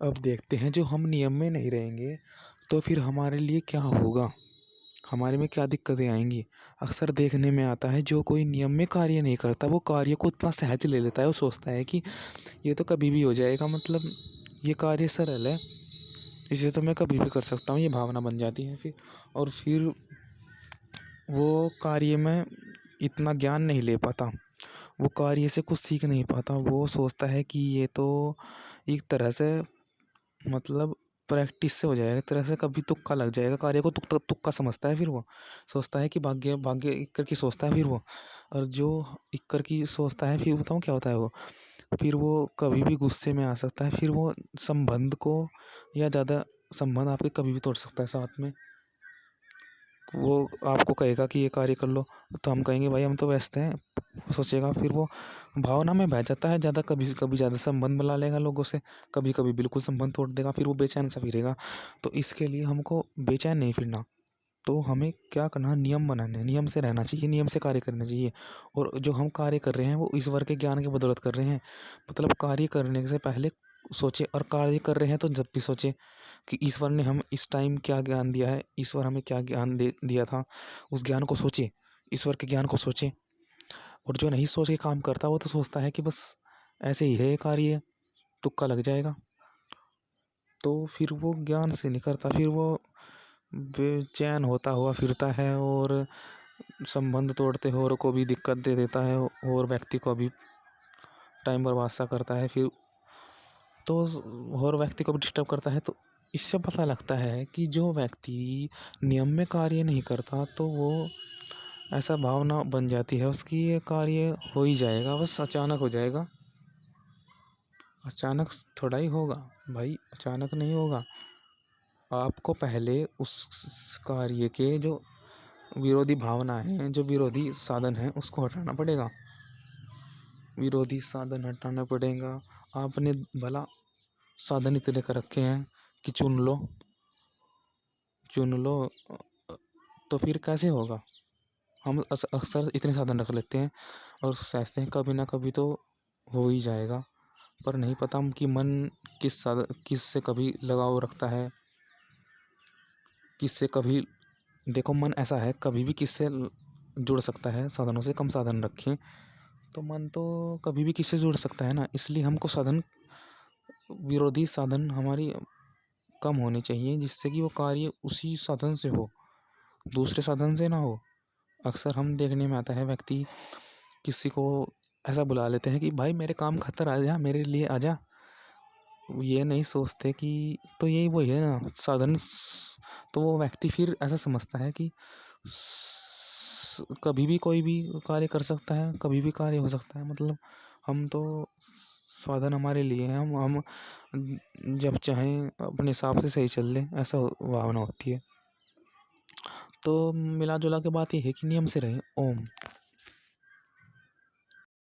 अब देखते हैं, जो हम नियम में नहीं रहेंगे तो फिर हमारे लिए क्या होगा, हमारे में क्या दिक्कतें आएंगी। अक्सर देखने में आता है, जो कोई नियम में कार्य नहीं करता वो कार्य को उतना सहज ले लेता है। वो सोचता है कि ये तो कभी भी हो जाएगा, मतलब ये कार्य सरल है, इसे तो मैं कभी भी कर सकता हूँ, ये भावना बन जाती है फिर। और फिर वो कार्य में इतना ज्ञान नहीं ले पाता, वो कार्य से कुछ सीख नहीं पाता। वो सोचता है कि ये तो एक तरह से, मतलब प्रैक्टिस से हो जाएगा, एक तरह से कभी तुक्का लग जाएगा, कार्य को तुक्का तुक्का समझता है। फिर वो सोचता है कि भाग्य भाग्य एक करके सोचता है फिर वो। और जो एक करके सोचता है, फिर बताऊँ क्या होता है वो, फिर वो कभी भी गुस्से में आ सकता है। फिर वो संबंध को, या ज़्यादा संबंध आपके कभी भी तोड़ सकता है साथ में। वो आपको कहेगा कि ये कार्य कर लो, तो हम कहेंगे भाई हम तो व्यस्त हैं, वो सोचेगा। फिर वो भावना में बह जाता है ज़्यादा, कभी कभी ज़्यादा संबंध बना लेगा लोगों से, कभी कभी बिल्कुल संबंध तोड़ देगा। फिर वो बेचैन सा फिरेगा। तो इसके लिए हमको बेचैन नहीं फिरना, तो हमें क्या करना है, नियम बनाने हैं, नियम से रहना चाहिए, नियम से कार्य करना चाहिए। और जो हम कार्य कर रहे हैं वो ईश्वर के ज्ञान की बदौलत कर रहे हैं। मतलब कार्य करने से पहले सोचे, और कार्य कर रहे हैं तो जब भी सोचे कि ईश्वर ने हम इस टाइम क्या ज्ञान दिया है, ईश्वर हमें क्या ज्ञान दे दिया था, उस ज्ञान को सोचे, ईश्वर के ज्ञान को सोचे। और जो नहीं सोच के काम करता वो तो सोचता है कि बस ऐसे ही है ये कार्य, तुक्का लग जाएगा। तो फिर वो ज्ञान से नहीं करता, फिर वो बेचैन होता हुआ फिरता है, और संबंध तोड़ते हो और को भी दिक्कत दे देता है, और व्यक्ति को भी टाइम बर्बाद सा करता है फिर। तो और व्यक्ति को भी डिस्टर्ब करता है। तो इससे पता लगता है कि जो व्यक्ति नियम में कार्य नहीं करता, तो वो ऐसा भावना बन जाती है उसकी, ये कार्य हो ही जाएगा, बस अचानक हो जाएगा। अचानक थोड़ा ही होगा भाई, अचानक नहीं होगा। आपको पहले उस कार्य के जो विरोधी भावना है, जो विरोधी साधन है, उसको हटाना पड़ेगा। विरोधी साधन हटाना पड़ेगा। आपने भला साधन इतने कर रखे हैं कि चुन लो, चुन लो, तो फिर कैसे होगा। हम अक्सर इतने साधन रख लेते हैं और सोचते हैं कभी ना कभी तो हो ही जाएगा, पर नहीं पता हम कि मन किस साधन, किस से कभी लगाव रखता है, किससे कभी। देखो मन ऐसा है, कभी भी किससे जुड़ सकता है, साधनों से कम साधन रखें तो मन तो कभी भी किससे जुड़ सकता है ना। इसलिए हमको साधन, विरोधी साधन हमारी कम होने चाहिए, जिससे कि वो कार्य उसी साधन से हो, दूसरे साधन से ना हो। अक्सर हम देखने में आता है, व्यक्ति किसी को ऐसा बुला लेते हैं कि भाई मेरे काम खातर आ जा, मेरे लिए आ जा। ये नहीं सोचते कि तो यही वही है ना साधन। तो वो व्यक्ति फिर ऐसा समझता है कि कभी भी कोई भी कार्य कर सकता है, कभी भी कार्य हो सकता है। मतलब हम तो साधन हमारे लिए हैं, हम जब चाहें अपने हिसाब से सही चल लें, ऐसा भावना होती है। तो मिला जुला के बात ये है कि नियम से रहें। ओम।